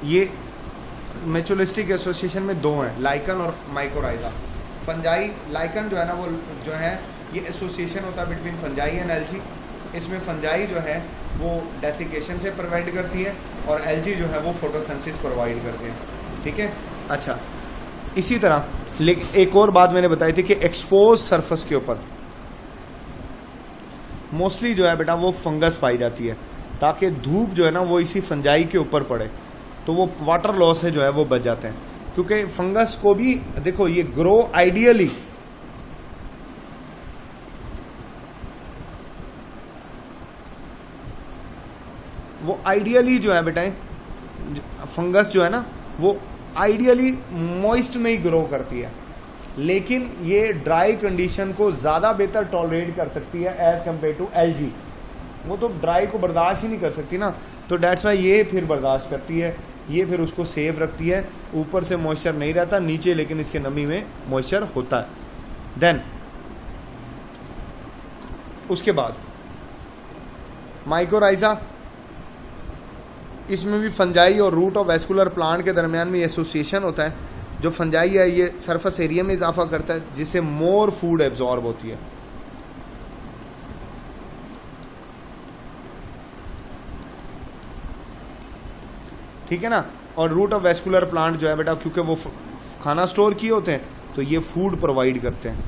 ये mutualistic association में दो हैं, लाइकन और माइकोराइजा। फंजाई लाइकन जो है ना वो जो है ये एसोसिएशन होता है बिटवीन फंजाई एंड एल्गी। इसमें फंजाई जो है वो डेसिकेशन से प्रोवाइड करती है और एल्गी जो है वो फोटोसिंथेसिस प्रोवाइड करते हैं। ठीक है। अच्छा, इसी तरह लेकिन एक और बात मैंने बताई थी कि एक्सपोज सरफेस के ऊपर मोस्टली जो है बेटा वो फंगस पाई जाती है, ताकि धूप जो है ना वो इसी फंजाई के ऊपर पड़े तो वो वाटर लॉस है जो है वो बच जाते हैं। क्योंकि फंगस को भी देखो ये ग्रो आइडियली जो है बेटा फंगस जो है ना वो आइडियली मॉइस्ट में ही ग्रो करती है, लेकिन ये ड्राई कंडीशन को ज़्यादा बेहतर टॉलरेट कर सकती है एज कम्पेयर टू एल्गी। वो तो ड्राई को बर्दाश्त ही नहीं कर सकती ना, तो डेट्स वाई ये फिर बर्दाश्त करती है, ये फिर उसको सेफ रखती है। ऊपर से मॉइस्चर नहीं रहता, नीचे लेकिन इसके नमी में मॉइस्चर होता है। देन उसके बाद माइकोराइजा, इसमें भी फंजाई और रूट ऑफ वेस्कुलर प्लांट के दरमियान में एसोसिएशन होता है। जो फंजाई है ये सरफेस एरिया में इजाफा करता है जिससे मोर फूड एब्जॉर्ब होती है। ठीक है ना। और रूट ऑफ वेस्कुलर प्लांट जो है बेटा क्योंकि वो खाना स्टोर किए होते हैं तो ये फूड प्रोवाइड करते हैं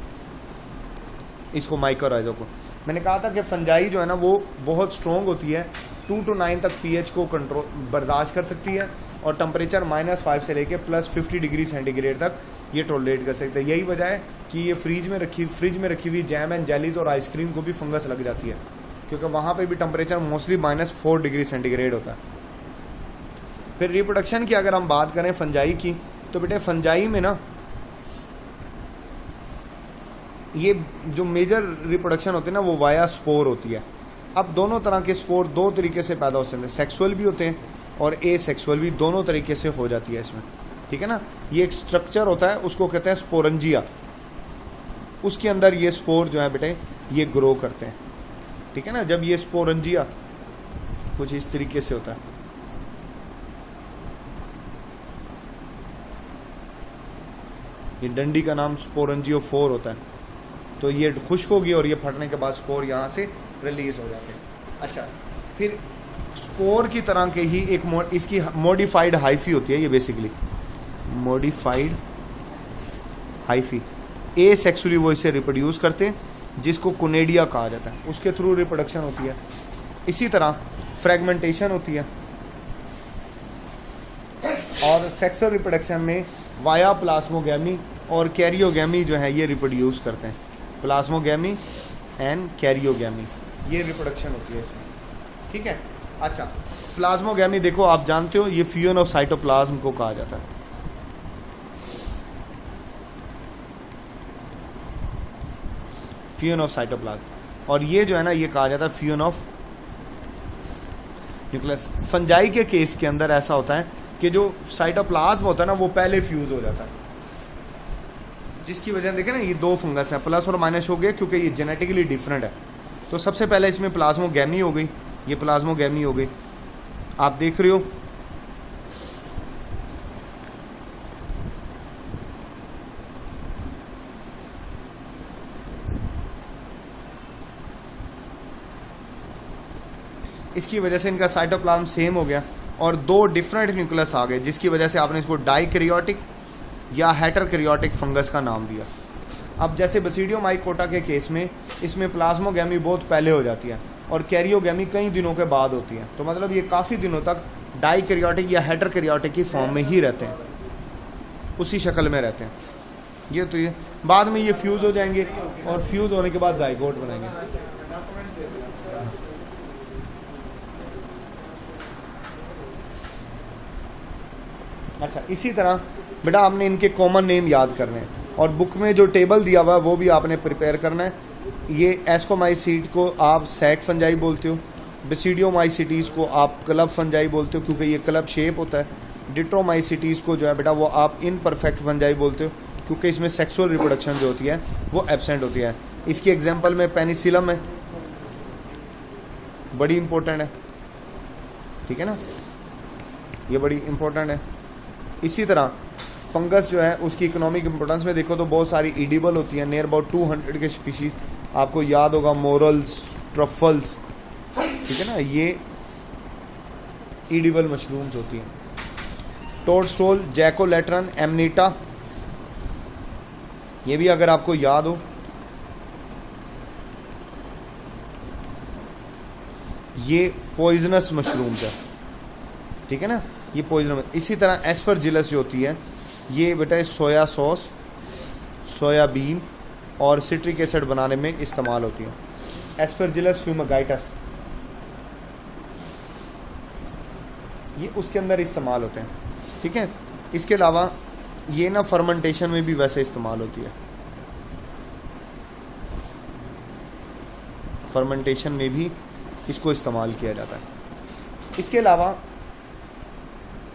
इसको माइकोराइजा को। मैंने कहा था कि फंजाई जो है ना वो बहुत स्ट्रॉन्ग होती है, 2 to 9 तक पीएच को कंट्रोल बर्दाश्त कर सकती है और टेम्परेचर -5 से लेके +50 डिग्री सेंटीग्रेड तक ये टॉलरेट कर सकते हैं। यही वजह है कि ये फ्रिज में रखी हुई जैम एंड जेलीज और आइसक्रीम को भी फंगस लग जाती है, क्योंकि वहाँ पे भी टेम्परेचर मोस्टली -4 डिग्री सेंटीग्रेड होता है। फिर रिप्रोडक्शन की अगर हम बात करें फंजाई की, तो बेटे फंजाई में ना ये जो मेजर रिप्रोडक्शन होती है ना वो वाया स्पोर होती है। अब दोनों तरह के स्पोर दो तरीके से पैदा हो सकते हैं, सेक्सुअल भी होते हैं और ए सेक्सुअल भी, दोनों तरीके से हो जाती है इसमें। ठीक है ना। ये एक स्ट्रक्चर होता है उसको कहते हैं स्पोरंजिया, उसके अंदर ये स्पोर जो है बेटे ये ग्रो करते हैं। ठीक है ना। जब ये स्पोरंजिया कुछ इस तरीके से होता है, ये डंडी का नाम स्पोरंजियोफोर होता है, तो ये खुश्क होगी और ये फटने के बाद स्पोर यहाँ से रिलीज हो जाते हैं। अच्छा, फिर स्पोर की तरह के ही एक इसकी मॉडिफाइड हाइफी होती है, ये बेसिकली मॉडिफाइड हाइफी ए सेक्सुअली वो इसे रिप्रोड्यूस करते हैं जिसको कोनेडिया कहा जाता है, उसके थ्रू रिप्रोडक्शन होती है। इसी तरह फ्रेगमेंटेशन होती है और सेक्सुअल रिप्रोडक्शन में वाया प्लाज्मोगैमी और कैरियोगैमी जो है ये रिप्रोड्यूस करते हैं। प्लाज्मोगैमी एंड कैरियोगैमी ये रिप्रोडक्शन होती है इसमें। ठीक है। अच्छा, प्लाज्मोगैमी देखो आप जानते हो ये फ्यूजन ऑफ साइटोप्लाज्म को कहा जाता है। फ्यूजन ऑफ साइटोप्लाज्म, और ये जो है ना ये कहा जाता है फ्यूजन ऑफ न्यूक्लियस। फंजाई के केस के अंदर ऐसा होता है कि जो साइटोप्लाज्म होता है ना वो पहले फ्यूज हो जाता है, जिसकी वजह से देखें ना ये दो फंगस है, प्लस और माइनस हो गया क्योंकि ये जेनेटिकली डिफरेंट है। तो सबसे पहले इसमें प्लाज्मोगैमी हो गई, ये प्लाज्मोगैमी हो गई, आप देख रहे हो। इसकी वजह से इनका साइटोप्लाज्म सेम हो गया और दो डिफरेंट न्यूक्लियस आ गए, जिसकी वजह से आपने इसको डाइकैरियोटिक या हेटरकैरियोटिक फंगस का नाम दिया। अब जैसे बेसिडियोमाइकोटा के केस में इसमें प्लाज्मोगैमी बहुत पहले हो जाती है और कैरियोगैमी कई दिनों के बाद होती है, तो मतलब ये काफ़ी दिनों तक डाइकैरियोटिक या हेटरकैरियोटिक की फॉर्म में ही रहते हैं, उसी शक्ल में रहते हैं। ये तो ये बाद में ये फ्यूज़ हो जाएंगे और फ्यूज़ होने के बाद जाइगोट बनाएंगे। अच्छा, इसी तरह बेटा आपने इनके कॉमन नेम याद करने हैं और बुक में जो टेबल दिया हुआ है वो भी आपने प्रिपेयर करना है। ये एस्कोमाइसीट को आप सैक फंजाई बोलते हो, बेसिडियोमाइसिटीज़ को आप क्लब फंजाई बोलते हो क्योंकि ये क्लब शेप होता है, डिट्रोमाइसिटीज़ को जो है बेटा वो आप इनपरफेक्ट फंजाई बोलते हो क्योंकि इसमें सेक्सुअल रिप्रोडक्शन जो होती है वो एब्सेंट होती है। इसकी एग्जाम्पल में पेनिसिलम है, बड़ी इंपॉर्टेंट है। ठीक है ना। ये बड़ी इंपॉर्टेंट है। इसी तरह फंगस जो है उसकी इकोनॉमिक इंपॉर्टेंस में देखो तो बहुत सारी ईडिबल होती हैं, नियर अबाउट 200 के स्पीशीज आपको याद होगा, मोरल्स, ट्रफल्स, ठीक है ना, ये ईडिबल मशरूम्स होती हैं। टोडस्टोल, जैकोलैट्रन, एमनीटा, ये भी अगर आपको याद हो, ये पॉइजनस मशरूम्स है, ठीक है ना, ये पॉइजनस। इसी तरह एस्परजिलस जो होती है ये बेटा सोया सॉस, सोयाबीन और सिट्रिक एसिड बनाने में इस्तेमाल होती है। एस्परजिलस फ्यूमेगाइटस ये उसके अंदर इस्तेमाल होते हैं, ठीक है। इसके अलावा ये ना फर्मेंटेशन में भी वैसे इस्तेमाल होती है, फर्मेंटेशन में भी इसको इस्तेमाल किया जाता है। इसके अलावा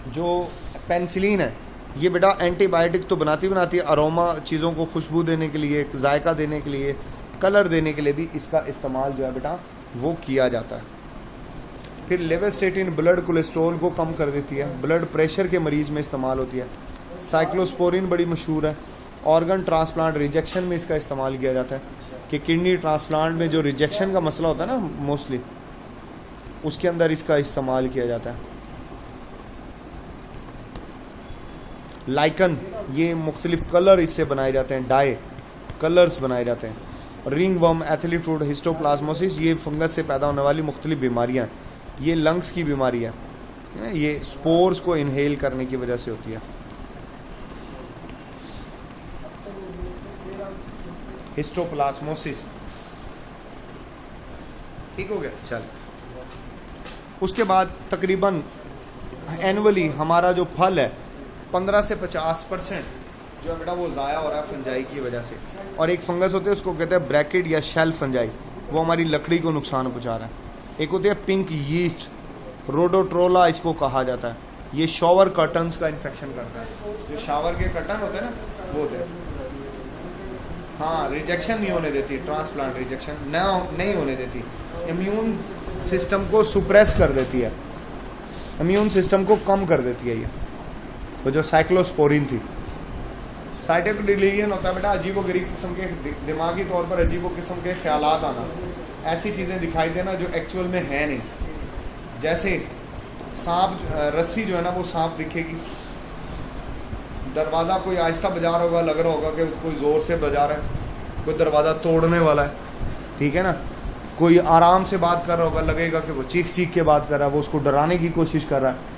जो पेनिसिलिन है ये बेटा एंटीबायोटिक तो बनाती है, अरोमा चीज़ों को खुशबू देने के लिए, जायका देने के लिए, कलर देने के लिए भी इसका इस्तेमाल जो है बेटा वो किया जाता है। फिर लेवेस्टेटिन ब्लड कोलेस्ट्रॉल को कम कर देती है, ब्लड प्रेशर के मरीज़ में इस्तेमाल होती है। साइक्लोस्पोरिन बड़ी मशहूर है, ऑर्गन ट्रांसप्लांट रिजेक्शन में इसका इस्तेमाल किया जाता है कि किडनी ट्रांसप्लांट में जो रिजेक्शन का मसला होता है ना मोस्टली, उसके अंदर इसका इस्तेमाल किया जाता है। लाइकन, ये मुख्तलिफ कलर इससे बनाए जाते हैं, डाई कलर्स बनाए जाते हैं। Ring worm, athlete fruit, histoplasmosis, ये फंगस से पैदा होने वाली मुख्तलिफ बीमारियां हैं। ये लंग्स की बीमारी है, ये स्पोर्स को इनहेल करने की वजह से होती है। हिस्टोप्लाज्मोसिस, ठीक हो गया। चल, उसके बाद तकरीबन एनुअली हमारा जो फल है 15 से 50% जो है बेटा वो ज़ाया हो रहा है फंजाई की वजह से। और एक फंगस होते हैं उसको कहते हैं ब्रैकेट या शेल फंजाई, वो हमारी लकड़ी को नुकसान पहुंचा रहा है। एक होती है पिंक यीस्ट, रोडोट्रोला इसको कहा जाता है, ये शॉवर कर्टन्स का इन्फेक्शन करता है। जो शावर के कर्टन होते हैं ना वो होते हैं, हाँ, रिजेक्शन नहीं होने देती, ट्रांसप्लांट रिजेक्शन नहीं होने देती, इम्यून सिस्टम को सुप्रेस कर देती है, इम्यून सिस्टम को कम कर देती है। ये तो जो साइक्लोस्पोरिन थी। साइटिक डिलीजन होता है बेटा अजीबो गरीब किस्म के दिमागी तौर पर अजीबो किस्म के ख्यालात आना, ऐसी चीज़ें दिखाई देना जो एक्चुअल में है नहीं। जैसे सांप, रस्सी जो है ना वो सांप दिखेगी, दरवाज़ा कोई आहिस्ता बजा रहा होगा, लग रहा होगा कि कोई ज़ोर से बजा रहा है, कोई दरवाज़ा तोड़ने वाला है, ठीक है ना, कोई आराम से बात कर रहा होगा, लगेगा कि वो चीख चीख के बात कर रहा है, वो उसको डराने की कोशिश कर रहा है।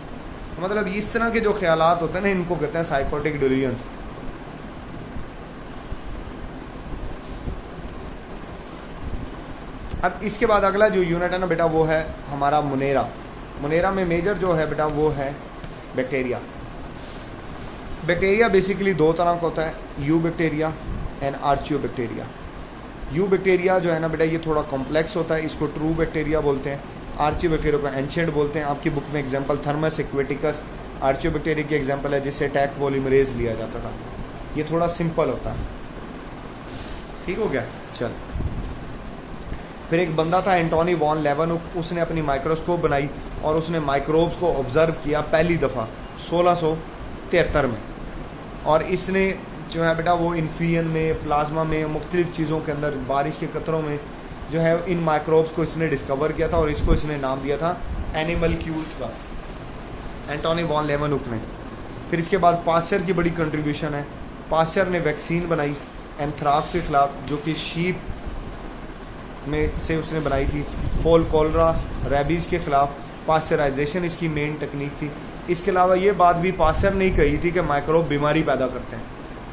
मतलब इस तरह के जो ख्यालात होते हैं ना इनको कहते हैं साइकोटिक डिलीजन्स। अब इसके बाद अगला जो यूनिट है ना बेटा वो है हमारा मुनेरा। मुनेरा में मेजर जो है बेटा वो है बैक्टीरिया। बैक्टीरिया बेसिकली दो तरह का होता है, eubacteria and archaebacteria. Eubacteria जो है ना बेटा ये थोड़ा कॉम्प्लेक्स होता है, इसको ट्रू बैक्टीरिया बोलते हैं। आर्चियो बैक्टीरिया को एंशिएंट बोलते हैं। आपकी बुक में example Thermus aquaticus archaeo bacteria की एग्जांपल है जिससे टैक पॉलीमरेज लिया जाता था। ये थोड़ा सिंपल होता है, ठीक हो गया। चल, फिर एक बंदा था एंटोनी वॉन लेवनहुक, उसने अपनी माइक्रोस्कोप बनाई और उसने माइक्रोब्स को ऑब्जर्व किया पहली दफ़ा 1673 में। और इसने जो है बेटा वो इन्फियन में, प्लाज्मा में, मुख्तलिफ चीज़ों के अंदर, बारिश के कतरों में जो है इन माइक्रोब्स को इसने डिस्कवर किया था और इसको इसने नाम दिया था एनिमलक्यूल्स का, एंटोनी वॉन लेवनहुक ने। फिर इसके बाद पास्चर की बड़ी कंट्रीब्यूशन है। पास्चर ने वैक्सीन बनाई एंथ्राक्स के खिलाफ जो कि शीप में से उसने बनाई थी। फॉल कॉलरा, रेबीज़ के खिलाफ पास्चराइजेशन इसकी मेन टेक्निक थी। इसके अलावा ये बात भी पास्चर ने कही थी कि माइक्रोब बीमारी पैदा करते हैं।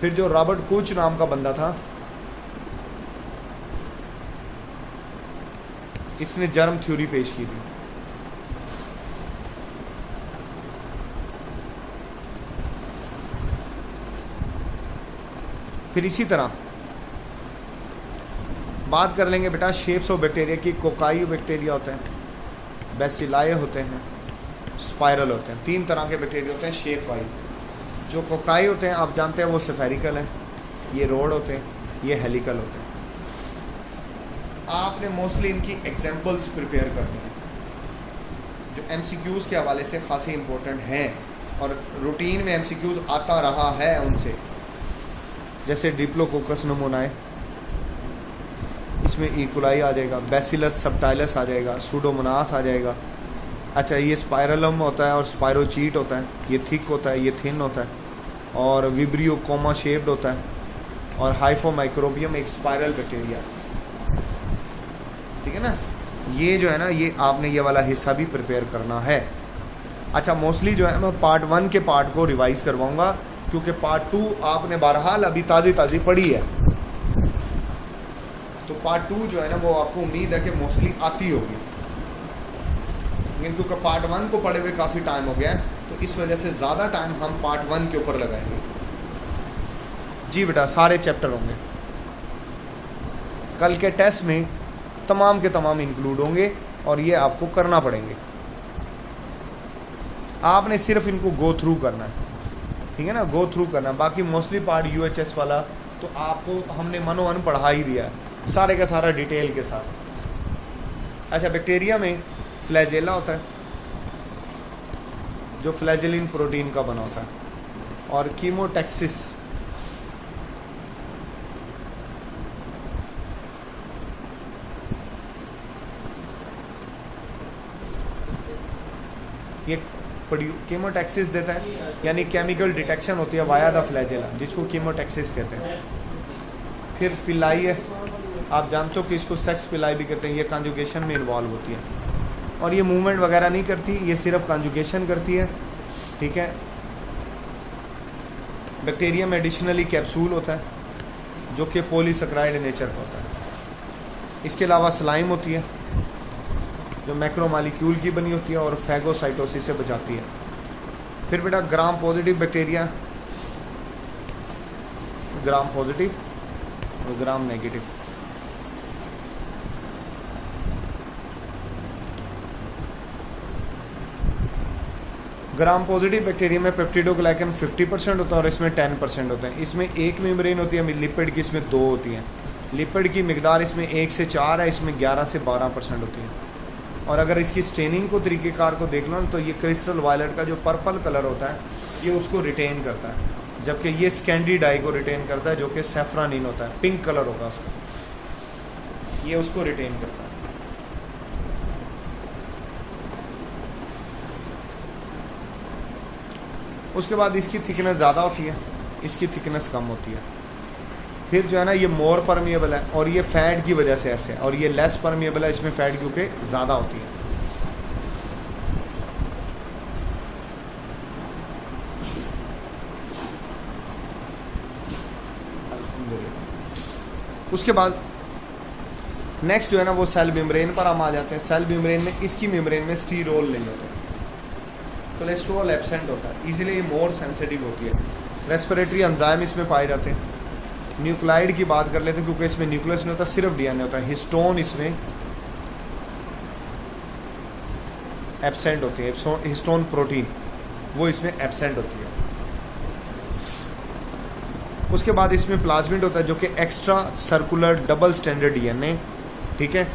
फिर जो रॉबर्ट कोच नाम का बंदा था इसने जर्म थ्योरी पेश की थी। फिर इसी तरह बात कर लेंगे बेटा शेप्स ऑफ बैक्टीरिया की। कोकाई बैक्टीरिया होते हैं, बेसिलाए होते हैं, स्पाइरल होते हैं। 3 तरह के बैक्टीरिया होते हैं शेप वाइज। जो कोकाई होते हैं आप जानते हैं वो स्फेरिकल हैं, ये रोड होते हैं, ये हेलिकल होते हैं। आपने मोस्टली इनकी एग्जाम्पल्स प्रिपेयर करनी है। जो MCQs के हवाले से खासे इंपॉर्टेंट हैं और रूटीन में MCQs आता रहा है उनसे, जैसे डिप्लोकोकस नमूनाए, इसमें इकोलाई आ जाएगा, बैसिलस सबटाइलस आ जाएगा, सूडोमोनास आ जाएगा। अच्छा, ये स्पाइरलम होता है और स्पायरोचीट होता है, ये थिक होता है, ये थिन होता है, और विब्रियो कोमा शेप्ड होता है, और हाइफोमाइक्रोबियम एक स्पाइरल बैक्टीरिया। ठीक है ना, ये जो है ना, ये आपने ये वाला हिस्सा भी प्रिपेयर करना है। अच्छा, मोस्टली जो है मैं पार्ट 1 के पार्ट को रिवाइज करवाऊंगा, क्योंकि पार्ट 2 आपने बहरहाल अभी ताज़ी पढ़ी है, तो पार्ट 2 जो है ना वो आपको उम्मीद है कि मोस्टली आती होगी, लेकिन क्योंकि पार्ट 1 को पढ़े हुए काफ़ी टाइम हो गया है, तो इस वजह से ज़्यादा टाइम हम पार्ट 1 के ऊपर लगाएंगे। जी बेटा, सारे चैप्टर होंगे कल के टेस्ट में, तमाम के तमाम इंक्लूड होंगे और ये आपको करना पड़ेंगे। आपने सिर्फ इनको गो थ्रू करना है, ठीक है ना, गो थ्रू करना। बाकी मोस्टली पार्ट UHS वाला तो आपको हमने मनोवन पढ़ा ही दिया है, सारे का सारा डिटेल के साथ। अच्छा, बैक्टीरिया में फ्लैजेला होता है जो फ्लैजेलिन प्रोटीन का बना होता है, और कीमोटैक्सिस ये कीमोटैक्सिस देता है, यानी केमिकल डिटेक्शन होती है वाया द फ्लैजेला, जिसको कीमोटैक्सिस कहते हैं। फिर पिलाई है, आप जानते हो कि इसको सेक्स पिलाई भी कहते हैं, ये कॉन्जुगेशन में इन्वॉल्व होती है और ये मूवमेंट वगैरह नहीं करती, ये सिर्फ कॉन्जुगेशन करती है। ठीक है, बैक्टीरिया में एडिशनली कैप्सूल होता है जो कि पॉलीसैकेराइड नेचर का होता है। इसके अलावा स्लाइम होती है जो मैक्रोमॉलिक्यूल की बनी होती है और फैगोसाइटोसिस से बचाती है। फिर बेटा gram positive bacteria, gram positive और gram negative. Gram positive bacteria में पेप्टिडोग्लाइकन 50% होता है और इसमें 10% होता है। इसमें एक मेम्ब्रेन होती है, लिपिड की इसमें 2 होती हैं। लिपिड की मिकदार इसमें 1 से 4 है, इसमें 11 से 12% होती है। और अगर इसकी स्टेनिंग को तरीक़ेकार को देख लो ना, तो ये क्रिस्टल वायलेट का जो पर्पल कलर होता है ये उसको रिटेन करता है, जबकि ये स्कैंडी डाई को रिटेन करता है जो कि सैफ्रानिन होता है, पिंक कलर होगा उसका, ये उसको रिटेन करता है। उसके बाद इसकी थिकनेस ज़्यादा होती है, इसकी थिकनेस कम होती है। फिर जो है ना ये मोर परमिएबल है और ये फैट की वजह से ऐसे है, और ये लेस परमिएबल है, इसमें फैट क्योंकि ज़्यादा होती है। उसके बाद नेक्स्ट जो है ना वो सेल मेम्ब्रेन पर हम आ जाते हैं। सेल मेम्ब्रेन में, इसकी मेम्ब्रेन में स्टीरोल नहीं होता, कोलेस्ट्रॉल एब्सेंट होता है, इसीलिए ये मोर सेंसिटिव होती है। रेस्पिरेटरी एंजाइम इसमें पाए जाते हैं। न्यूक्लाइड की बात कर लेते हैं क्योंकि इसमें न्यूक्लियस नहीं होता, सिर्फ DNA होता है। हिस्टोन इसमें एब्सेंट होती है, हिस्टोन प्रोटीन वो इसमें एब्सेंट होती है। उसके बाद इसमें प्लाज्मिड होता है जो कि extra circular double standard DNA, ठीक है,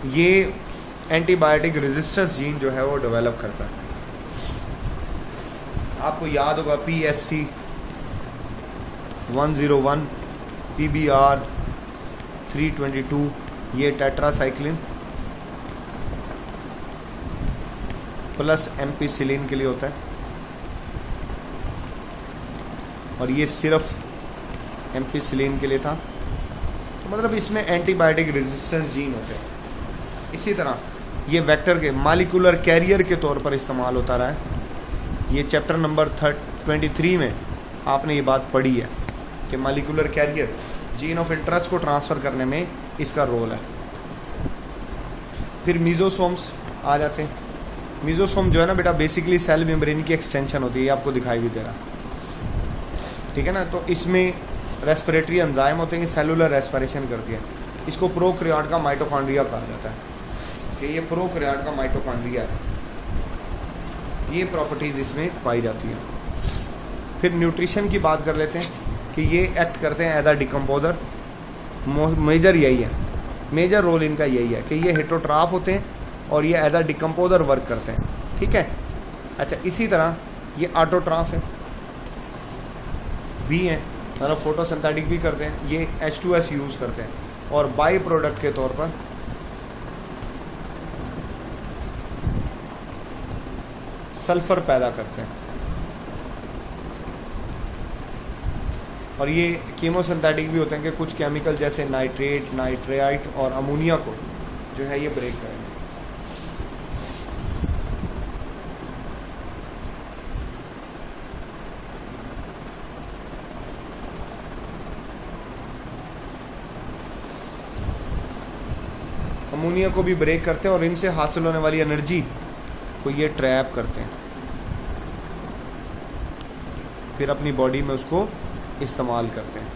ये एंटीबायोटिक रेजिस्टेंस जीन जो है वो डेवलप करता है। आपको याद होगा PSC 101, PBR 322, ये टेट्रासाइक्लिन प्लस एम्पिसिलिन के लिए होता है, और ये सिर्फ एम्पिसिलिन के लिए था। तो मतलब इसमें एंटीबायोटिक रेजिस्टेंस जीन होते हैं। इसी तरह ये वेक्टर के मॉलिक्यूलर कैरियर के तौर पर इस्तेमाल होता रहा है। ये चैप्टर नंबर 23 में आपने ये बात पढ़ी है कि molecular carrier gene of interest को ट्रांसफ़र करने में इसका रोल है। फिर मीजोसोम्स आ जाते हैं। मीजोसोम जो है ना बेटा बेसिकली सेल मेम्ब्रेन की एक्सटेंशन होती है, ये आपको दिखाई भी दे रहा, ठीक है ना। तो इसमें रेस्पिरेटरी एंजाइम होते हैं, सेलुलर रेस्पिरेशन करती है। इसको प्रोकैरियोट का माइटोकॉन्ड्रिया कहा जाता है कि ये प्रोकैरियोट का माइटोकॉन्ड्रिया है, ये प्रॉपर्टीज़ इसमें पाई जाती है। फिर न्यूट्रिशन की बात कर लेते हैं कि ये एक्ट करते हैं एज अ डिकम्पोजर। मेजर यही है, मेजर रोल इनका यही है कि ये हेटेरोट्रॉफ होते हैं और ये एज अ डिकम्पोजर वर्क करते हैं, ठीक है। अच्छा, इसी तरह ये ऑटोट्राफ है भी है, मतलब फोटोसिंथेटिक भी करते हैं, ये H2S यूज़ करते हैं और बाई प्रोडक्ट के तौर पर सल्फर पैदा करते हैं। और ये कीमोसिंथेटिक भी होते हैं कि कुछ केमिकल जैसे नाइट्रेट, नाइट्रेट और अमोनिया को जो है ये ब्रेक करेंगे। अमोनिया को भी ब्रेक करते हैं और इनसे हासिल होने वाली एनर्जी को ये ट्रैप करते हैं, फिर अपनी बॉडी में उसको इस्तेमाल करते हैं।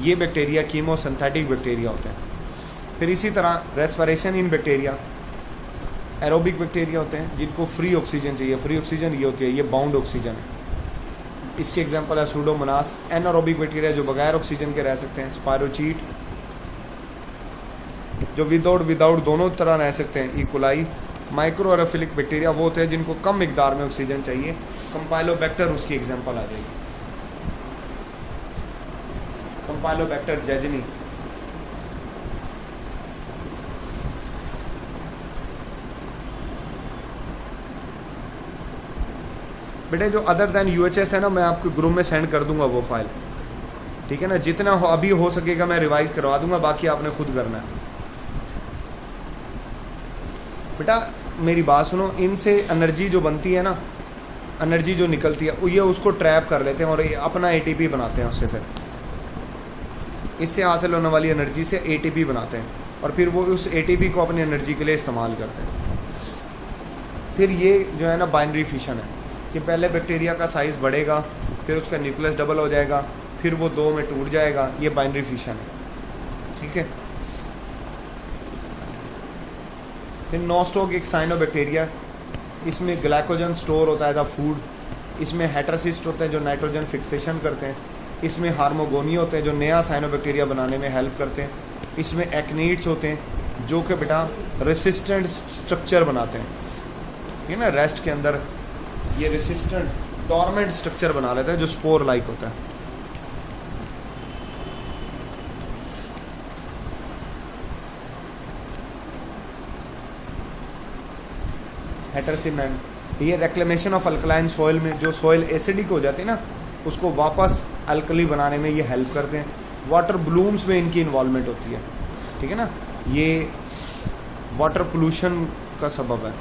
ये बैक्टीरिया कीमोसिंथेटिक बैक्टीरिया होते हैं। फिर इसी तरह respiration in bacteria, aerobic bacteria होते हैं जिनको फ्री ऑक्सीजन चाहिए। फ्री ऑक्सीजन ये होती है, ये बाउंड ऑक्सीजन है। इसके एग्जांपल है सूडोमोनास। एनारोबिक बैक्टीरिया जो बगैर ऑक्सीजन के रह सकते हैं, स्पायरोचीट जो विदाउट दोनों तरह रह सकते हैं, इकोलाई। माइक्रो एरोफिलिक बैक्टीरिया वो होते हैं जिनको कम मिकदार में ऑक्सीजन चाहिए, कंपाइलोबैक्टर उसकी एग्जांपल आ जाएगी, कंपाइलोबैक्टर जेजनी। बेटे जो अदर देन यूएचएस है ना, मैं आपको ग्रुप में सेंड कर दूंगा वो फाइल, ठीक है ना। जितना अभी हो सकेगा मैं रिवाइज करवा दूंगा, बाकी आपने खुद करना है। बेटा मेरी बात सुनो, इनसे एनर्जी जो बनती है ना, एनर्जी जो निकलती है ये उसको ट्रैप कर लेते हैं और ये अपना एटीपी बनाते हैं उससे। फिर इससे हासिल होने वाली एनर्जी से एटीपी बनाते हैं और फिर वो उस एटीपी को अपनी एनर्जी के लिए इस्तेमाल करते हैं। फिर ये जो है ना बाइनरी फिशन है कि पहले बैक्टीरिया का साइज़ बढ़ेगा, फिर उसका न्यूक्लियस डबल हो जाएगा, फिर वो 2 में टूट जाएगा। ये बाइनरी फिशन है, ठीक है। फिर नोस्टोक एक साइनोबैक्टीरिया, इसमें ग्लाइकोजन स्टोर होता है द फूड। इसमें हेटरसिस्ट होते हैं जो नाइट्रोजन फिक्सेशन करते हैं। इसमें हार्मोगोनी होते हैं जो नया साइनोबैक्टीरिया बनाने में हेल्प करते हैं। इसमें एक्नीट्स होते हैं जो कि बेटा रेसिस्टेंट स्ट्रक्चर बनाते हैं, ठीक है ना। रेस्ट के अंदर ये रेसिस्टेंट डॉर्मेंट स्ट्रक्चर बना लेते हैं जो स्पोर लाइक होता है। हेटरसीमेंट ये रेक्लेमेशन ऑफ अल्कलाइन सॉइल में जो सॉइल एसिडिक हो जाती है ना, उसको वापस अल्कली बनाने में ये हेल्प करते हैं। वाटर ब्लूम्स में इनकी इन्वॉल्वमेंट होती है, ठीक है ना। ये वाटर पोल्यूशन का सबब है।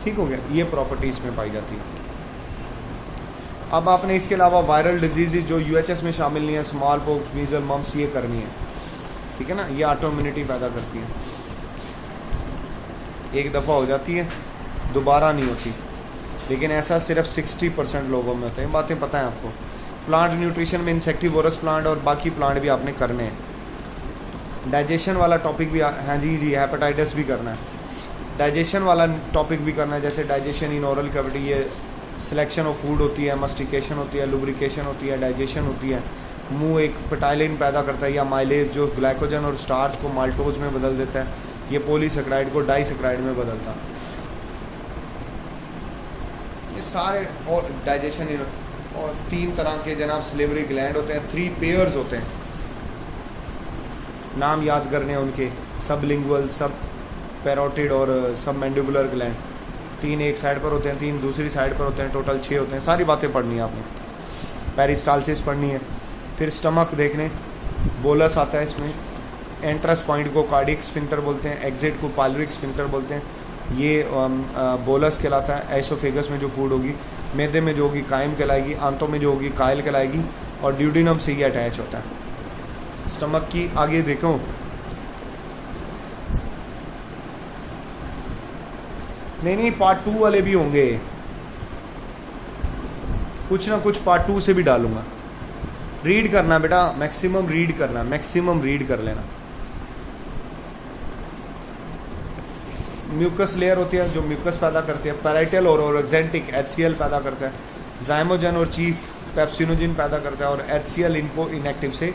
ठीक हो गया, ये प्रॉपर्टीज में पाई जाती है। अब आपने इसके अलावा वायरल डिजीज जो यूएचएस में शामिल नहीं है, स्मॉल पॉक्स, मीजल, मम्स, ये करनी है, ठीक है ना। ये ऑटो इम्यूनिटी पैदा करती है, एक दफ़ा हो जाती है दोबारा नहीं होती, लेकिन ऐसा सिर्फ 60% लोगों में होता है। बातें पता है आपको। प्लांट न्यूट्रिशन में इंसेक्टिवोरस प्लांट और बाकी प्लांट भी आपने करने हैं। डाइजेशन वाला टॉपिक भी हाँ जी हेपेटाइटिस भी करना है। डाइजेशन वाला टॉपिक भी करना है, जैसे डाइजेशन इन ओरल कैविटी, ये सिलेक्शन ऑफ फूड होती है, मस्टिकेशन होती है, लुब्रिकेशन होती है, डाइजेशन होती है। मुंह एक पेटाइलिन पैदा करता है या माइलेज जो ग्लाइकोजन और स्टार्च को माल्टोज में बदल देता है, ये पॉलीसेक्राइड को डाइसेक्राइड में बदलता है। ये सारे और डाइजेशन और 3 तरह के जनाब सिलेवरी ग्लैंड होते हैं, 3 पेयर्स होते हैं, नाम याद करने हैं उनके, सबलिंगुअल, सब पैरोटिड और सब मैंडिबुलर ग्लैंड। 3 एक साइड पर होते हैं, 3 दूसरी साइड पर होते हैं, टोटल 6 होते हैं। सारी बातें पढ़नी है आपने, पेरिस्टाल्सिस पढ़नी है। फिर स्टमक देखने, बोलस आता है इसमें, एंट्रस पॉइंट को कार्डिक स्फिंक्टर बोलते हैं, एग्जिट को पाइलोरिक स्फिंक्टर बोलते हैं। ये बोलस कहलाता है। एसोफेगस में जो फूड होगी, मैदे में जो होगी कायम कहलाएगी, आंतों में जो होगी कायल कहलाएगी, और ड्यूडिनम से ये अटैच होता है। स्टमक की आगे देखो, नहीं पार्ट 2 वाले भी होंगे, कुछ ना कुछ पार्ट 2 से भी डालूंगा। रीड करना बेटा, मैक्सिमम रीड करना, मैक्सिमम रीड कर लेना। म्यूकस लेयर होती है जो म्यूकस पैदा करती है, पैराइटल और ओरेक्जेंटिक HCl पैदा करता है, जाइमोजन और चीफ पेप्सिनोजिन पैदा करता है, और HCl इनको इनएक्टिव से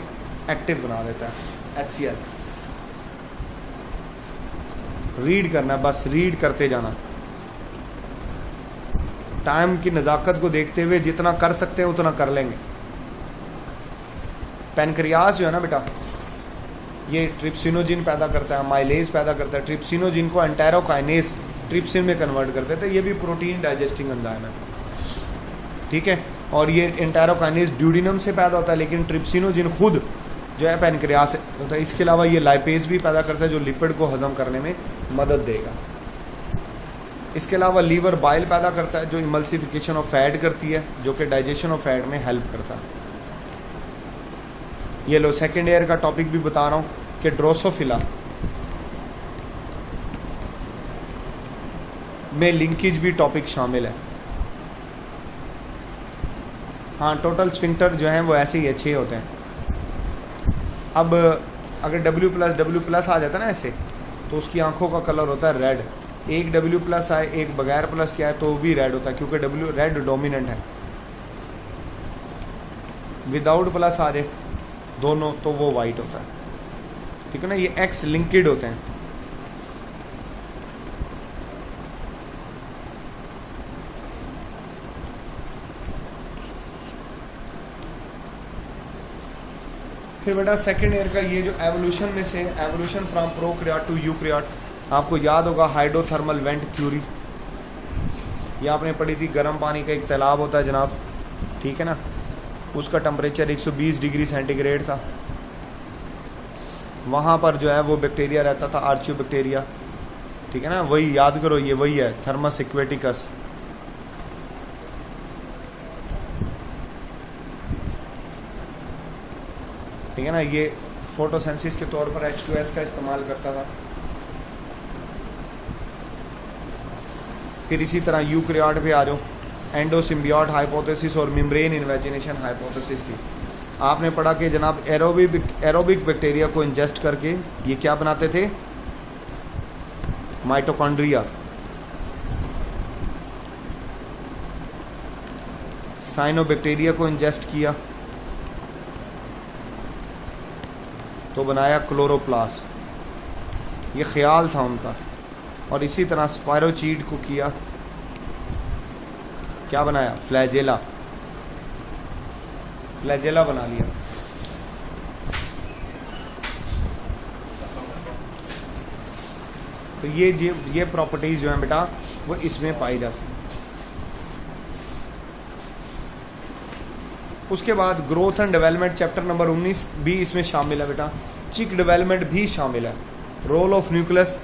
एक्टिव बना देता है HCl। रीड करना, बस रीड करते जाना, टाइम की नज़ाकत को देखते हुए जितना कर सकते हैं उतना कर लेंगे। पैनक्रियास जो है ना बेटा, ये ट्रिप्सिनोजिन पैदा करता है, माइलेज पैदा करता है। ट्रिप्सिनोजिन को एंटेरोकाइनेस ट्रिप्सिन में कन्वर्ट कर देता है। ये भी प्रोटीन डाइजेस्टिंग एंजाइम है, ठीक है। और ये एंटेरोकाइनेस ड्यूडिनम से पैदा होता है, लेकिन ट्रिप्सिनोजिन खुद जो है पैनक्रियास से होता है। इसके अलावा ये लाइपेज भी पैदा करता है जो लिपिड को हजम करने में मदद देगा। इसके अलावा लीवर बाइल पैदा करता है जो इमल्सिफिकेशन ऑफ फैट करती है, जो कि डाइजेशन ऑफ फैट में हेल्प करता है। ये लो सेकेंड ईयर का टॉपिक भी बता रहा हूँ कि ड्रोसोफिला में लिंकेज भी टॉपिक शामिल है। हाँ, टोटल स्फिंक्टर जो है वो ऐसे ही अच्छे होते हैं। अब अगर W+ आ जाता है ना ऐसे, तो उसकी आंखों का कलर होता है रेड। एक W+ आए, एक बगैर प्लस क्या है तो भी रेड होता है, क्योंकि W रेड डोमिनेंट है। विदाउट प्लस आ जाए दोनों तो वो वाइट होता है, ठीक है ना। ये X लिंक्ड होते हैं। फिर बेटा सेकेंड ईयर का ये जो एवोल्यूशन में से, evolution from prokaryote to eukaryote, आपको याद होगा हाइड्रोथर्मल वेंट थ्योरी, ये आपने पढ़ी थी। गर्म पानी का एक तालाब होता है जनाब, ठीक है ना, उसका टेम्परेचर 120 डिग्री सेंटीग्रेड था। वहाँ पर जो है वो बैक्टीरिया रहता था, आर्चियोबैक्टीरिया, ठीक है ना। वही याद करो, ये वही है थर्मस एक्वेटिकस। ठीक है ना, ये फोटोसेंसिस के तौर पर H2S का इस्तेमाल करता था। फिर इसी तरह यूकैरियोट पे आ जाओ, एंडोसिम्बियोट हाइपोथेसिस और मेम्ब्रेन इन्वेजिनेशन हाइपोथेसिस थी। आपने पढ़ा कि जनाब एरोबिक बैक्टीरिया को इंजेस्ट करके ये क्या बनाते थे, माइटोकॉन्ड्रिया। साइनोबैक्टीरिया को इंजेस्ट किया तो बनाया क्लोरोप्लास्ट, ये ख्याल था उनका। और इसी तरह स्पायरोचीड को किया, क्या बनाया, फ्लैजेला बना लिया। तो ये प्रॉपर्टीज जो है बेटा वो इसमें पाई जाती है। उसके बाद growth and development chapter number 19 भी इसमें शामिल है बेटा। चिक डेवलपमेंट भी शामिल है। रोल ऑफ न्यूक्लियस,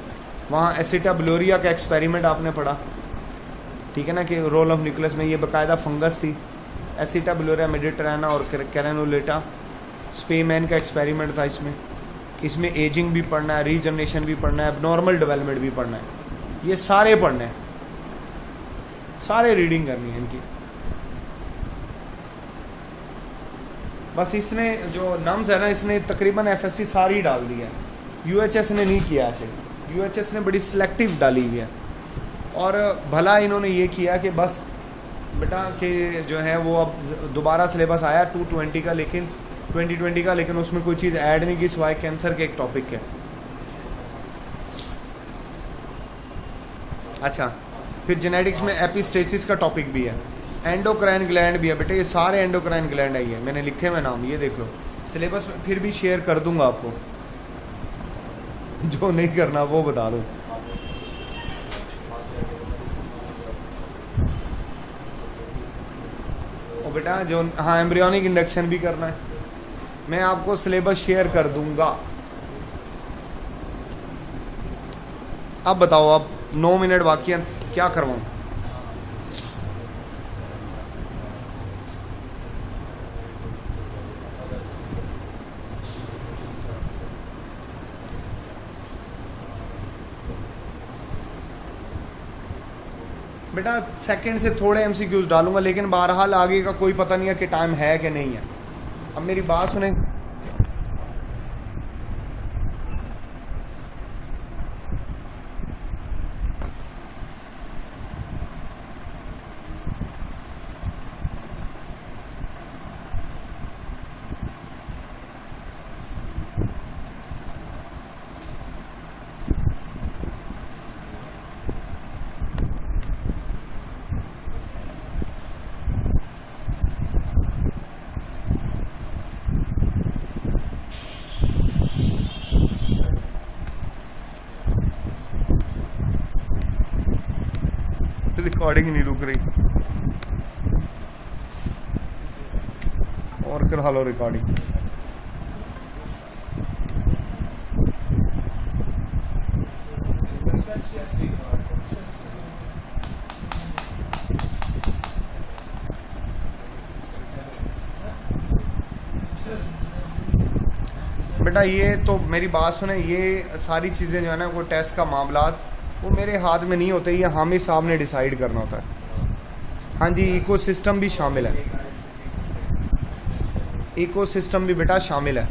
वहाँ एसिटाब्लोरिया का एक्सपेरिमेंट आपने पढ़ा, ठीक है ना, कि रोल ऑफ न्यूक्लियस में ये बाकायदा फंगस थी, एसिटाब्लोरिया मेडिटेराना और कैरेनुलेटा। स्पेमैन का एक्सपेरिमेंट था इसमें एजिंग भी पढ़ना है, रीजनरेशन भी पढ़ना है, एबनॉर्मल डेवलपमेंट भी पढ़ना है। ये सारे पढ़ने हैं, सारे रीडिंग करनी है इनकी। बस इसने जो नम्स है ना, इसने तकरीबन FSC सारी डाल दी है, UHS ने नहीं किया ऐसे। UHS ने बड़ी सिलेक्टिव डाली हुई है। और भला इन्होंने ये किया कि बस बेटा कि जो है वो अब दोबारा सिलेबस आया 220 का, लेकिन 2020 का, लेकिन उसमें कोई चीज़ ऐड नहीं की सिवाय कैंसर के एक टॉपिक है। अच्छा, फिर जेनेटिक्स में एपिस्टेसिस का टॉपिक भी है, एंडोक्राइन ग्लैंड भी है बेटे। ये सारे एंडोक्राइन ग्लैंड है, ये मैंने लिखे हुए नाम, ये देख लो। सिलेबस में फिर भी शेयर कर दूंगा आपको, जो नहीं करना वो बता दूं। और बेटा जो हाँ एम्ब्रियोनिक इंडक्शन भी करना है, मैं आपको सिलेबस शेयर कर दूंगा। अब बताओ, अब 9 मिनट बाकी है, क्या करवाऊं? बेटा सेकंड से थोड़े MCQs डालूंगा, लेकिन बहरहाल आगे का कोई पता नहीं है कि टाइम है कि नहीं है। अब मेरी बात सुने, रिकॉर्डिंग नहीं रुक रही, और करा लो रिकॉर्डिंग। बेटा ये तो मेरी बात सुने, ये सारी चीज़ें जो है ना वो टेस्ट का मामलात वो मेरे हाथ में नहीं होते, ये हामिद साहब ने डिसाइड करना होता है। हाँ जी, इकोसिस्टम भी शामिल है, इकोसिस्टम भी बेटा शामिल है।